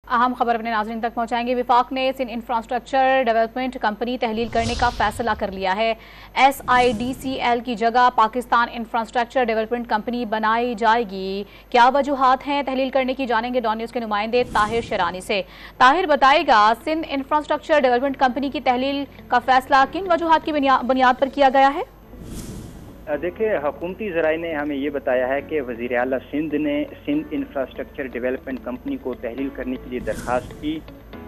अहम खबर अपने नाज़रीन तक पहुंचाएंगे। वफाक ने सिंध इंफ्रास्ट्रक्चर डेवलपमेंट कंपनी तहलील करने का फैसला कर लिया है। SIDCL की जगह पाकिस्तान इंफ्रास्ट्रक्चर डेवलपमेंट कंपनी बनाई जाएगी। क्या वजूहात हैं तहलील करने की, जानेंगे डॉन न्यूज़ के नुमाइंदे ताहिर शरानी से। ताहिर बताएगा, सिंध इंफ्रास्ट्रक्चर डेवलपमेंट कंपनी की तहलील का फैसला किन वजूहात की बुनियाद पर किया गया है? देखिए, हुकूमती ज़राए ने हमें ये बताया है कि वज़ीर आला सिंध ने सिंध इंफ्रास्ट्रक्चर डेवलपमेंट कंपनी को तहलील करने के लिए दरख्वास्त की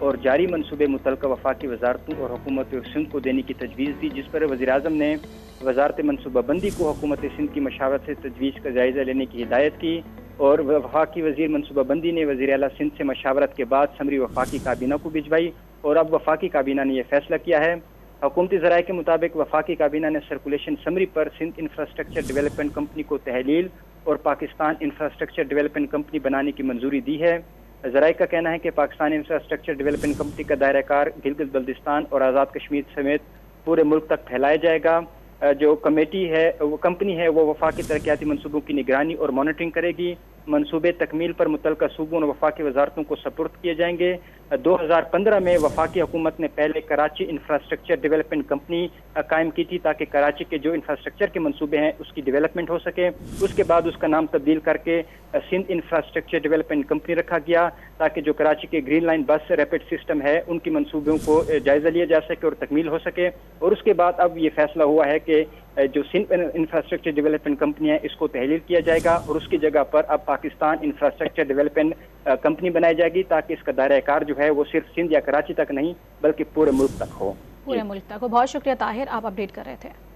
और जारी मनसूबे मुतल्लिक़ा वफाकी वजारतों और हुकूमत सिंध को देने की तजवीज़ दी, जिस पर वज़ीर आज़म ने वजारत मनसूबाबंदी को हुकूमत सिंध की मशावरत से तजवीज़ का जायज़ा लेने की हिदायत की और वफाकी वज़ीर मनसूबाबंदी ने वज़ीर आला सिंध से मशावरत के बाद समरी वफाकी काबीना को भिजवाई और अब वफाकी काबीना ने यह फैसला किया है। हुकूमती ज़राए के मुताबिक वफाकी काबीना ने सर्कुलेशन समरी पर सिंध इंफ्रास्ट्रक्चर डेवलपमेंट कंपनी को तहलील और पाकिस्तान इंफ्रास्ट्रक्चर डेवलपमेंट कंपनी बनाने की मंजूरी दी है। ज़राए का कहना है कि पाकिस्तान इंफ्रास्ट्रक्चर डेवलपमेंट कंपनी का दायरा कार गिलगित बल्तिस्तान और आज़ाद कश्मीर समेत पूरे मुल्क तक फैलाया जाएगा। जो कमेटी है, वो कंपनी है, वो वफाकी तरक्याती मनसूबों की निगरानी और मॉनिटरिंग करेगी। मनसूबे तकमील पर मुतल्लिक़ा सूबों और वफाकी वजारतों को सपुर्द किए जाएंगे। 2015 में वफाकी हुकूमत ने पहले कराची इंफ्रास्ट्रक्चर डेवलपमेंट कंपनी कायम की थी ताकि कराची के जो इंफ्रास्ट्रक्चर के मनसूबे हैं उसकी डेवलपमेंट हो सके। उसके बाद उसका नाम तब्दील करके सिंध इंफ्रास्ट्रक्चर डेवलपमेंट कंपनी रखा गया ताकि जो कराची के ग्रीन लाइन बस रैपिड सिस्टम है उनकी मनसूबों को जायज़ा लिया जा सके और तकमील हो सके। और उसके बाद अब ये फैसला हुआ है कि जो सिंध इंफ्रास्ट्रक्चर डेवलपमेंट कंपनी है इसको तहलील किया जाएगा और उसकी जगह पर अब पाकिस्तान इंफ्रास्ट्रक्चर डेवलपमेंट कंपनी बनाई जाएगी ताकि इसका दायरा कार जो है वो सिर्फ सिंध या कराची तक नहीं बल्कि पूरे मुल्क तक हो। पूरे मुल्क तक हो। बहुत शुक्रिया ताहिर, आप अपडेट कर रहे थे।